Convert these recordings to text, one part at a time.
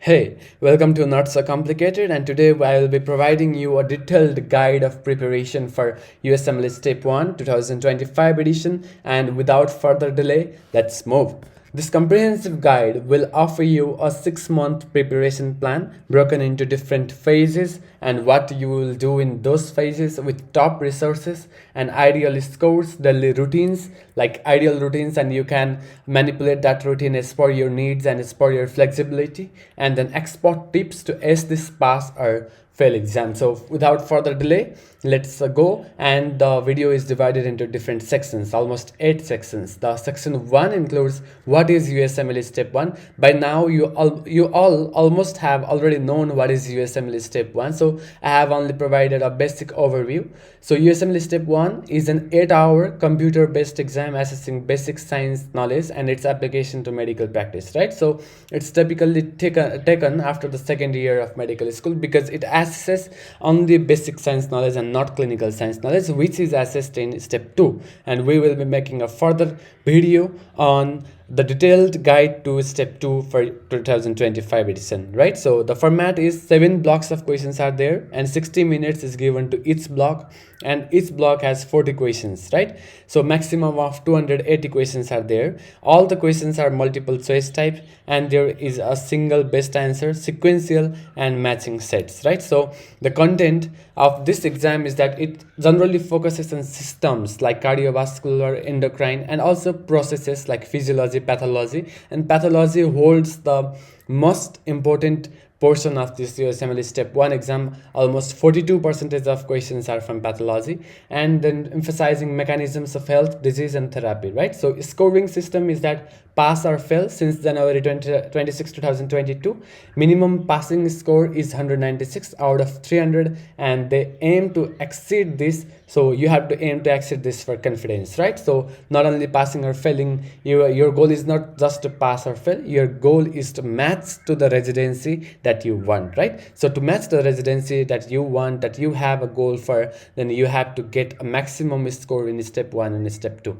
Hey, welcome to Not So Complicated, and today I will be providing you a detailed guide of preparation for USMLE Step 1 2025 edition. And without further delay, let's move. This comprehensive guide will offer you a 6-month preparation plan broken into different phases and what you will do in those phases with top resources and ideal scores, daily routines, like ideal routines, and you can manipulate that routine as per your needs and as per your flexibility, and then expert tips to ace this pass or fail exam. So without further delay, let's go. And the video is divided into different sections, almost 8 sections. The section 1 includes what is USMLE Step 1. By now you all almost have already known what is USMLE Step 1, so I have only provided a basic overview. So USMLE Step 1 is an 8-hour computer based exam assessing basic science knowledge and its application to medical practice, right? So it's typically taken after the second year of medical school because it assesses only basic science knowledge and not clinical science knowledge, which is assessed in Step 2. And we will be making a further video on the detailed guide to Step 2 for 2025 edition, right? So the format is 7 blocks of questions are there and 60 minutes is given to each block, and each block has 40 questions, right? So maximum of 280 questions are there. All the questions are multiple choice type, and there is a single best answer, sequential and matching sets, right? So the content of this exam is that it generally focuses on systems like cardiovascular, endocrine, and also processes like physiology, pathology. And pathology holds the most important portion of this USMLE Step 1 exam. Almost 42% of questions are from pathology, and then emphasizing mechanisms of health, disease, and therapy, right? So scoring system is that pass or fail since January 26, 2022. Minimum passing score is 196 out of 300, and they aim to exceed this. So you have to aim to exceed this for confidence, right? So not only passing or failing, your goal is not just to pass or fail. Your goal is to match to the residency that you want, right? So to match the residency that you want, that you have a goal for, then you have to get a maximum score in Step 1 and Step 2.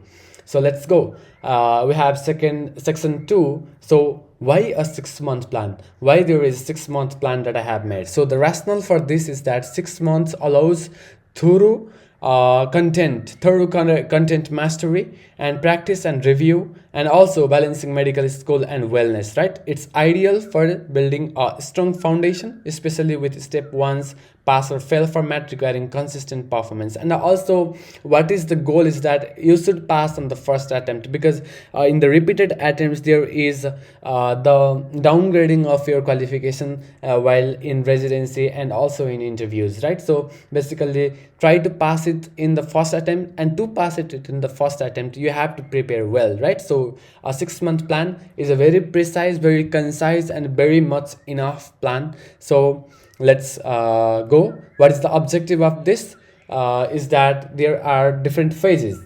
So let's go. We have section 2. So why a 6-month plan? Why there is a 6-month plan that I have made? So the rationale for this is that 6 months allows thorough content mastery and practice and review, and also balancing medical school and wellness, right? It's ideal for building a strong foundation, especially with Step 1's pass or fail format requiring consistent performance. And also what is the goal is that you should pass on the first attempt, because in the repeated attempts there is the downgrading of your qualification while in residency and also in interviews, right? So basically try to pass it in the first attempt, and to pass it in the first attempt you have to prepare well, right? So a 6-month plan is a very precise, very concise, and very much enough plan. So let's go. What is the objective of this? Is that there are different phases.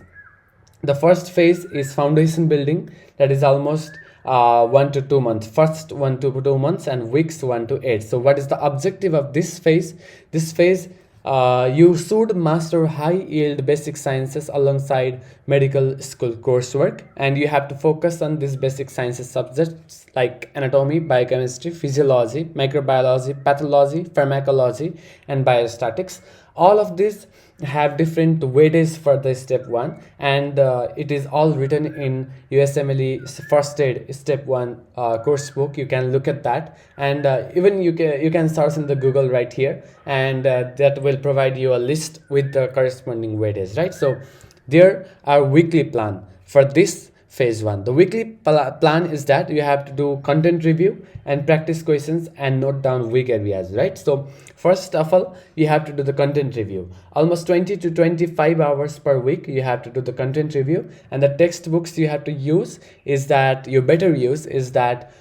The first phase is foundation building, that is almost 1 to 2 months, first 1 to 2 months, and weeks 1 to 8. So what is the objective of this phase? This phase, you should master high yield basic sciences alongside medical school coursework, and you have to focus on these basic sciences subjects like anatomy, biochemistry, physiology, microbiology, pathology, pharmacology, and biostatics. All of these have different weightage for the Step 1, and it is all written in USMLE First Aid Step 1 course book. You can look at that, and even you can search in the Google right here, and that will provide you a list with the corresponding weightage, right? So there are weekly plan for this phase 1. The weekly plan is that you have to do content review and practice questions and note down weak areas, right? So first of all, you have to do the content review. Almost 20 to 25 hours per week you have to do the content review, and the textbooks you have to use is that you better use is that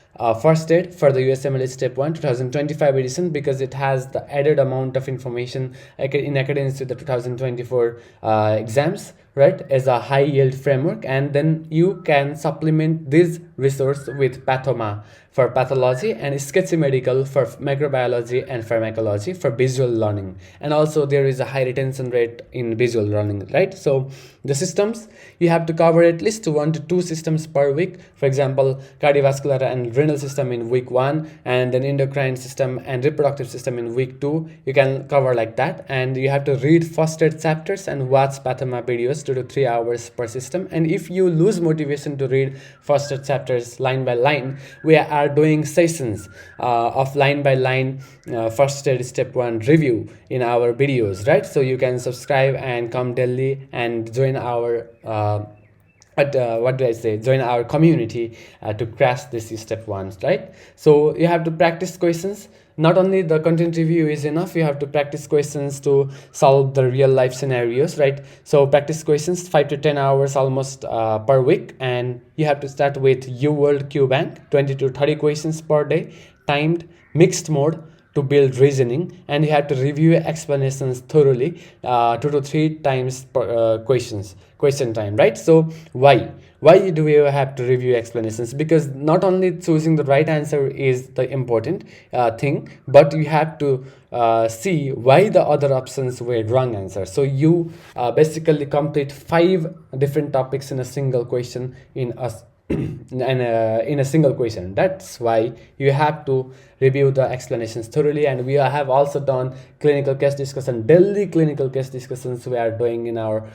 First Aid for the USMLE Step 1 2025 edition, because it has the added amount of information in accordance with the 2024 exams, right, as a high yield framework. And then you can supplement this resource with Pathoma for pathology and Sketchy medical for microbiology and pharmacology for visual learning. And also there is a high retention rate in visual learning, right? So the systems, you have to cover at least 1 to 2 systems per week. For example, cardiovascular and renal system in week 1, and then endocrine system and reproductive system in week 2. You can cover like that, and you have to read first aid chapters and watch Pathoma videos 2 to 3 hours per system. And if you lose motivation to read first aid chapters line by line, we are doing sessions of line by line first aid step 1 review in our videos, right? So you can subscribe and come daily and join our join our community to crash this step 1, right? So you have to practice questions. Not only the content review is enough, you have to practice questions to solve the real life scenarios, right? So practice questions 5 to 10 hours almost per week, and you have to start with UWorld Q Bank, 20 to 30 questions per day, timed, mixed mode to build reasoning, and you have to review explanations thoroughly 2 to 3 times per question time, right? So why do we have to review explanations? Because not only choosing the right answer is the important thing, but you have to see why the other options were wrong answer. So you basically complete 5 different topics in a single question in a single question. That's why you have to review the explanations thoroughly. And we have also done clinical case discussion, daily clinical case discussions we are doing in our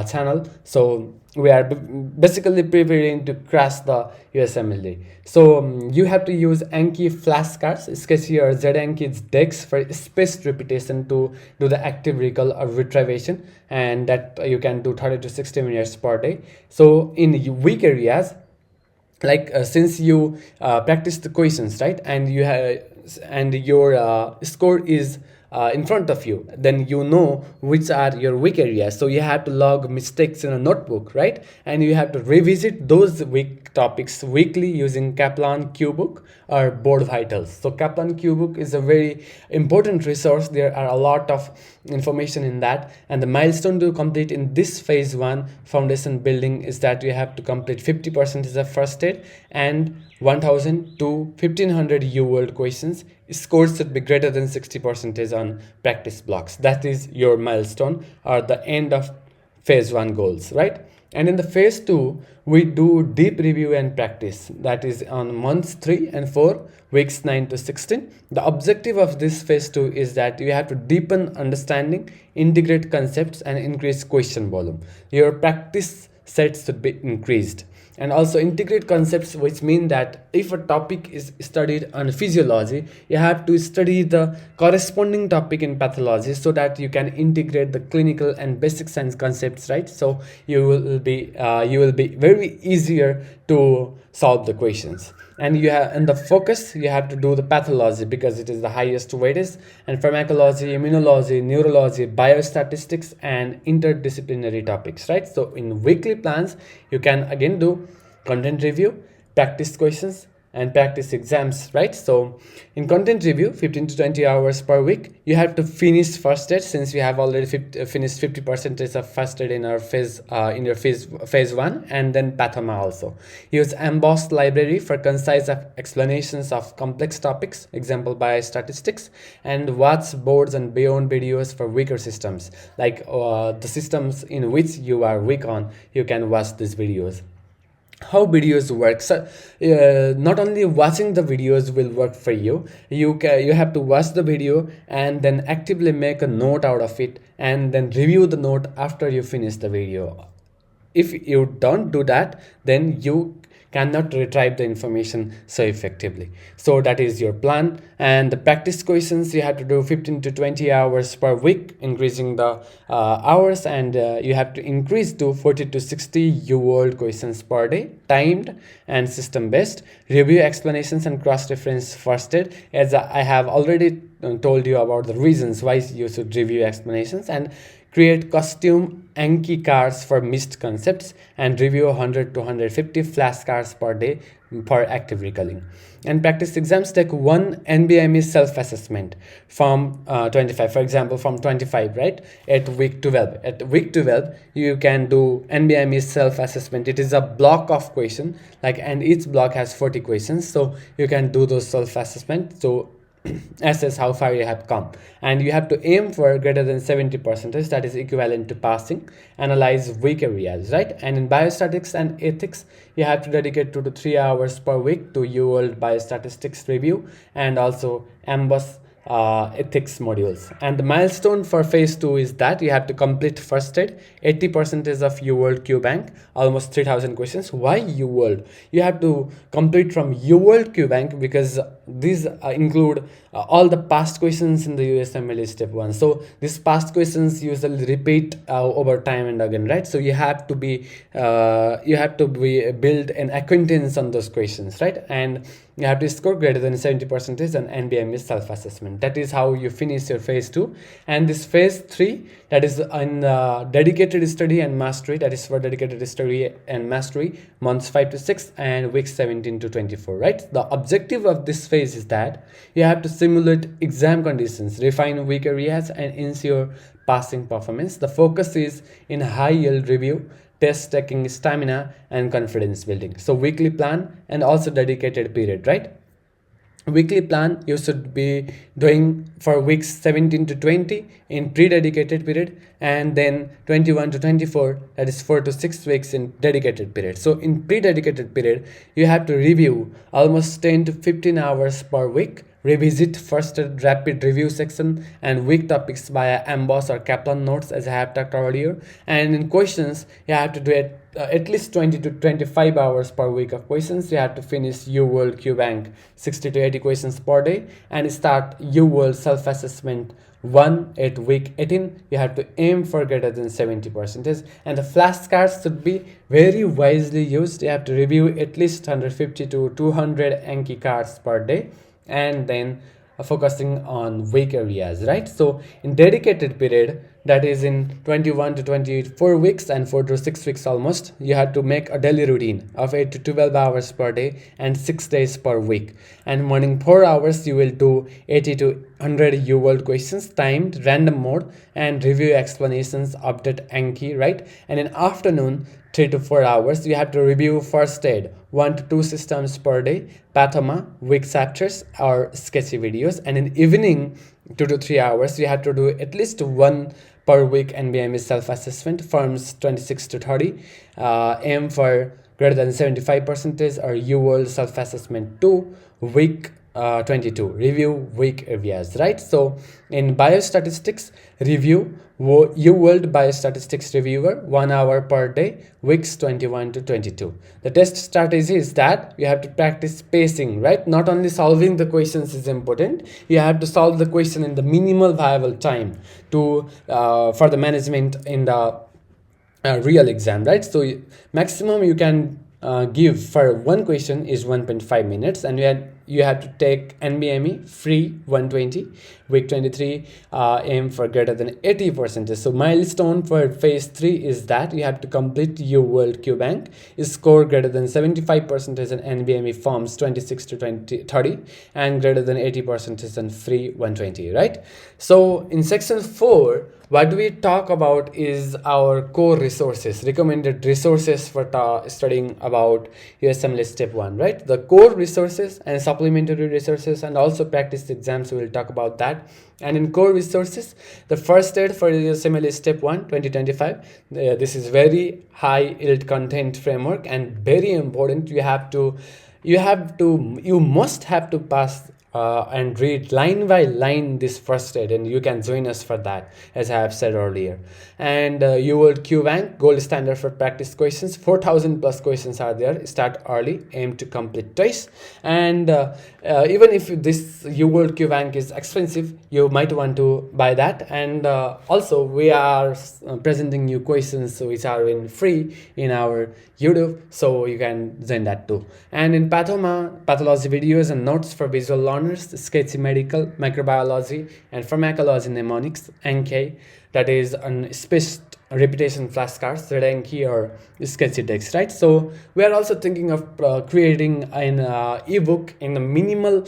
channel. So we are basically preparing to crash the USMLE. So you have to use Anki flashcards, Sketchy or Z-Anki's decks for spaced repetition to do the active recall or retrivation, and that you can do 30 to 60 minutes per day. So in weak areas, like since you practice the questions, right, and you have and your score is in front of you, then you know which are your weak areas. So you have to log mistakes in a notebook, right? And you have to revisit those weak topics weekly using Kaplan QBook or Board Vitals. So Kaplan QBook is a very important resource. There are a lot of information in that, and the milestone to complete in this phase 1 foundation building is that you have to complete 50% of first aid and 1000 to 1500 UWorld questions. Scores should be greater than 60% on practice blocks. That is your milestone or the end of phase 1 goals, right? And in the phase 2, we do deep review and practice. That is on months 3 and 4, weeks 9 to 16. The objective of this phase 2 is that you have to deepen understanding, integrate concepts, and increase question volume. Your practice sets should be increased. And also integrate concepts, which mean that if a topic is studied on physiology, you have to study the corresponding topic in pathology so that you can integrate the clinical and basic science concepts, right? So you will be very easier to solve the questions. And the focus, you have to do the pathology because it is the highest weightage, and pharmacology, immunology, neurology, biostatistics, and interdisciplinary topics, right? So in weekly plans, you can again do content review, practice questions, and practice exams, right? So in content review, 15 to 20 hours per week, you have to finish first aid, since we have already finished 50% of first aid in our phase 1, and then Pathoma also. Use embossed library for concise explanations of complex topics, example biostatistics, and watch boards and beyond videos for weaker systems, like the systems in which you are weak on. You can watch these videos. How videos work. So not only watching the videos will work for you, you have to watch the video and then actively make a note out of it, and then review the note after you finish the video. If you don't do that, then you cannot retrieve the information so effectively. So that is your plan. And the practice questions, you have to do 15 to 20 hours per week, increasing the hours, and you have to increase to 40 to 60 UWorld questions per day, timed and system based. Review explanations and cross-reference first aid, as I have already told you about the reasons why you should review explanations, and create costume Anki cards for missed concepts, and review 100 to 150 flashcards per day. per active recalling. And practice exams take one NBME self-assessment from 25, for example, from 25, right, at week 12. At week 12, you can do NBME self-assessment. It is a block of question, like, and each block has 40 questions, so you can do those self-assessment. So assess how far you have come, and you have to aim for greater than 70%, that is equivalent to passing. Analyze weak areas, right? And in biostatics and ethics, you have to dedicate 2 to 3 hours per week to UWorld biostatistics review and also AMBUS ethics modules. And the milestone for phase 2 is that you have to complete first aid, 80% of UWorld Q bank, almost 3000 questions. Why UWorld? You have to complete from UWorld Q bank because these include all the past questions in the USMLE step 1. So these past questions usually repeat over time and again, right? So you have to be build an acquaintance on those questions, right? And you have to score greater than 70% on NBME self-assessment. That is how you finish your phase 2. And this phase 3, that is in dedicated study and mastery, that is for dedicated study and mastery, months 5 to 6 and weeks 17 to 24, right? The objective of this phase is that you have to simulate exam conditions, refine weak areas, and ensure passing performance. The focus is in high yield review, test taking, stamina, and confidence building. So weekly plan and also dedicated period, right? Weekly plan you should be doing for weeks 17 to 20 in pre-dedicated period, and then 21 to 24, that is 4 to 6 weeks in dedicated period. So in pre-dedicated period, you have to review almost 10 to 15 hours per week, revisit first rapid review section and weak topics via Amboss or Kaplan notes, as I have talked earlier. And in questions, you have to do it at least 20 to 25 hours per week of questions. You have to finish UWorld Q bank 60 to 80 questions per day and start UWorld self-assessment 1 at week 18. You have to aim for greater than 70%, and the flashcards should be very wisely used. You have to review at least 150 to 200 Anki cards per day, and then focusing on weak areas, right? So in dedicated period, that is in 21 to 24 weeks and 4 to 6 weeks almost, you have to make a daily routine of 8 to 12 hours per day and 6 days per week. And morning 4 hours you will do 80 to 100 UWorld questions, timed, random mode, and review explanations, update Anki, right? And in afternoon 3 to 4 hours you have to review first aid, 1 to 2 systems per day, Pathoma, weak chapters or sketchy videos. And in evening 2 to 3 hours you have to do at least 1 per week NBME self-assessment, forms 26 to 30, aim for greater than 75%, or UWorld self-assessment 2, week 22, review weak areas, right? So in biostatistics review, UWorld biostatistics reviewer 1 hour per day, weeks 21 to 22. The test strategy is that you have to practice spacing, right? Not only solving the questions is important, you have to solve the question in the minimal viable time to for the management in the real exam, right? So maximum you can give for one question is 1.5 minutes, and you have to take NBME free 120, week 23, aim for greater than 80%. So milestone for phase 3 is that you have to complete UWorld Q bank, score greater than 75% in NBME forms 26 to 30, and greater than 80% in free 120, right? So in section 4, what we talk about is our core resources, recommended resources for studying about USMLE Step 1, right? The core resources and supplementary resources and also practice exams, we will talk about that. And in core resources, the first aid for USMLE Step 1 2025, this is very high yield content framework and very important. You must have to pass and read line by line this first aid, and you can join us for that, as I have said earlier. And UWorld Q bank, gold standard for practice questions, 4,000 plus questions are there. Start early, aim to complete twice. And even if this UWorld Q bank is expensive, you might want to buy that. And also we are presenting new questions which are in free in our YouTube, so you can join that too. And in Pathoma, pathology videos and notes for visual learning, honors, Sketchy medical, microbiology, and pharmacology mnemonics, NK, that is an spaced repetition flashcards, red Anki or Sketchy text, right? So we are also thinking of creating an ebook in a minimal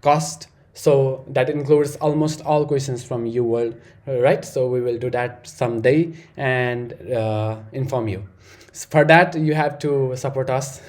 cost. So that includes almost all questions from UWorld, right? So we will do that someday and inform you. So for that, you have to support us.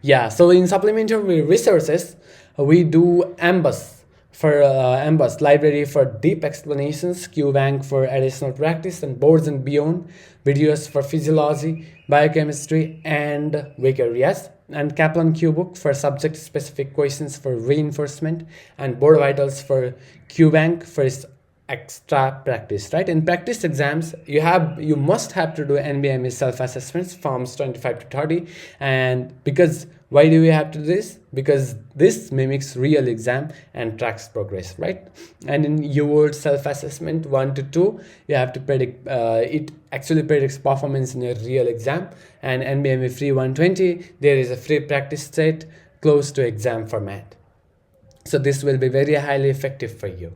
Yeah, so in supplementary resources, we do Ambus for Ambus library for deep explanations, QBank for additional practice, and boards and beyond, videos for physiology, biochemistry, and weak areas, and Kaplan QBook for subject specific questions for reinforcement, and board vitals for QBank for its extra practice, right? In practice exams, you must have to do NBME self-assessments forms 25 to 30. And because why do we have to do this? Because this mimics real exam and tracks progress, right? And in UWorld self-assessment 1 to 2, you have to predict it actually predicts performance in a real exam. And NBME free 120, there is a free practice set close to exam format. So this will be very highly effective for you.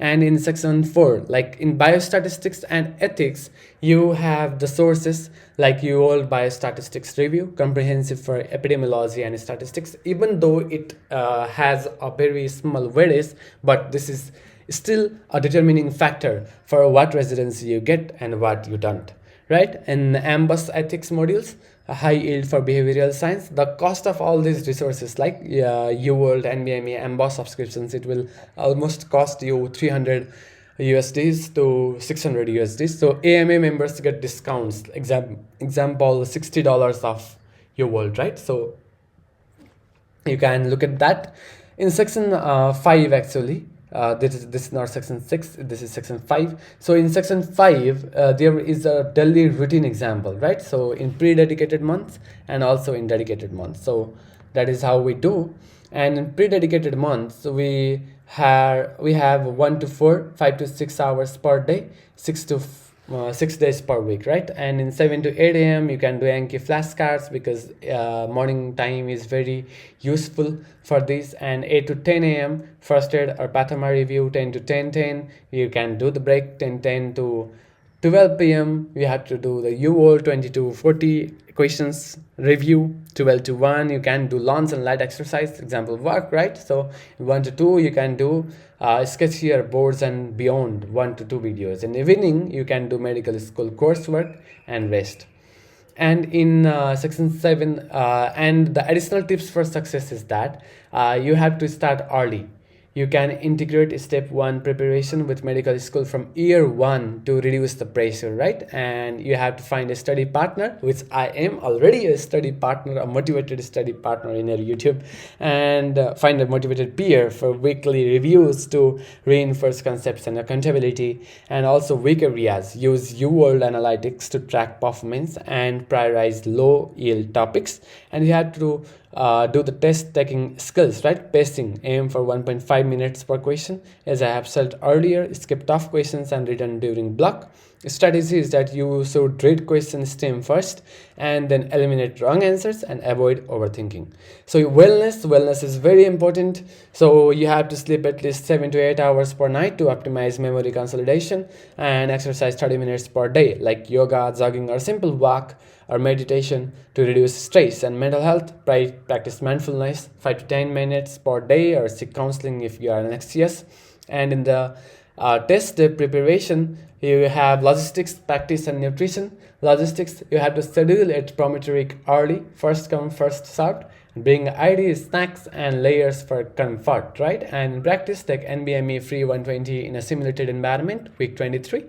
And in section 4, like in biostatistics and ethics, you have the sources like UWorld Biostatistics Review, comprehensive for epidemiology and statistics, even though it has a very small weightage, but this is still a determining factor for what residency you get and what you don't, right? In Ambus ethics modules, a high yield for behavioral science, the cost of all these resources like UWorld, NBME, Ambus subscriptions, it will almost cost you 300 USDs to 600 USDs. So AMA members get discounts. Example, $60 off UWorld, right? So you can look at that. In section 5 actually, this is not section 6, this is section 5. So in section 5 there is a daily routine example, right? So in pre-dedicated months and also in dedicated months. So that is how we do. And in pre-dedicated months we have 1 to 4, 5 to 6 hours per day, 6 days per week, right? And in 7 to 8 a.m. you can do Anki flashcards because morning time is very useful for this. And 8 to 10 a.m. first aid or Pathoma review. 10 to 10:10 you can do the break. 10:10 to 12 p.m. you have to do the UWorld 20 to 40 questions review. 12 to 1 you can do lunge and light exercise, example work, right? So 1 to 2 you can do Sketchy or boards and beyond, 1 to 2 videos. In evening you can do medical school coursework and rest. And in section 7 and the additional tips for success is that you have to start early. You can integrate step 1 preparation with medical school from year 1 to reduce the pressure, right? And you have to find a study partner, which I am already a study partner, a motivated study partner in your YouTube, and find a motivated peer for weekly reviews to reinforce concepts and accountability. And also weak areas, use UWorld analytics to track performance and prioritize low yield topics. And you have to do the test taking skills, right? Pacing, aim for 1.5 minutes per question. As I have said earlier, skip tough questions and written during block. Strategy is that you should read question stem first and then eliminate wrong answers and avoid overthinking. So wellness is very important. So you have to sleep at least 7 to 8 hours per night to optimize memory consolidation, and exercise 30 minutes per day like yoga, jogging, or simple walk or meditation to reduce stress. And mental health, practice mindfulness 5 to 10 minutes per day or seek counseling if you are anxious. And in the test preparation, you have logistics, practice, and nutrition. Logistics, you have to schedule it prometric early, first come first served. Bring ID, snacks, and layers for comfort, right? And in practice, take NBME free 120 in a simulated environment, week 23.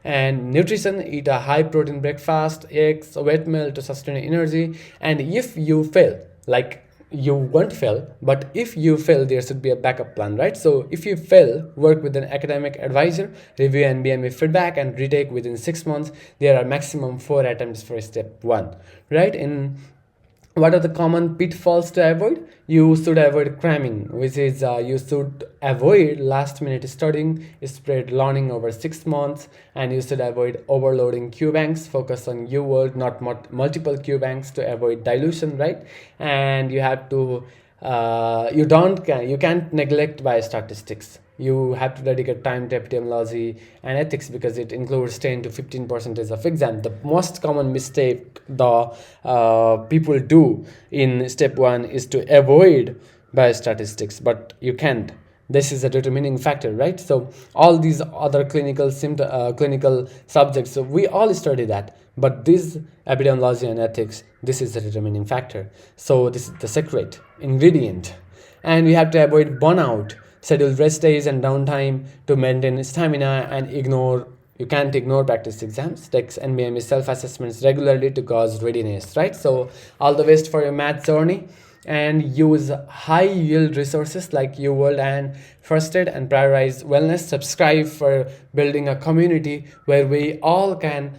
And nutrition, eat a high protein breakfast, eggs, wheat meal to sustain energy. And if you fail, like you won't fail, but if you fail, there should be a backup plan, right? So if you fail, work with an academic advisor, review NBME feedback, and retake within 6 months. There are maximum 4 attempts for step 1, right? In what are the common pitfalls to avoid? You should avoid cramming, which is you should avoid last minute studying, spread learning over 6 months, and you should avoid overloading Q banks. Focus on UWorld, not multiple Q banks to avoid dilution, right? And you have to you can't neglect biostatistics. You have to dedicate time to epidemiology and ethics because it includes 10 to 15% of exam. The most common mistake the people do in step 1 is to avoid biostatistics, but you can't. This is a determining factor, right? So all these other clinical subjects, so we all study that, but this epidemiology and ethics, this is the determining factor. So this is the secret ingredient. And we have to avoid burnout, schedule rest days and downtime to maintain stamina, and you can't ignore practice exams. Take NBME self-assessments regularly to cause readiness, right? So all the best for your math journey, and use high yield resources like UWorld and First Aid, and prioritize wellness. Subscribe for building a community where we all can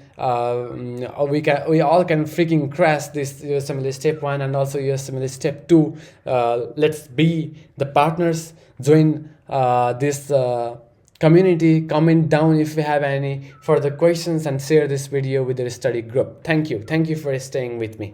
freaking crash this USMLE Step 1 and also USMLE Step 2. Let's be the partners. Join this community. Comment down if you have any further questions, and share this video with your study group. Thank you for staying with me.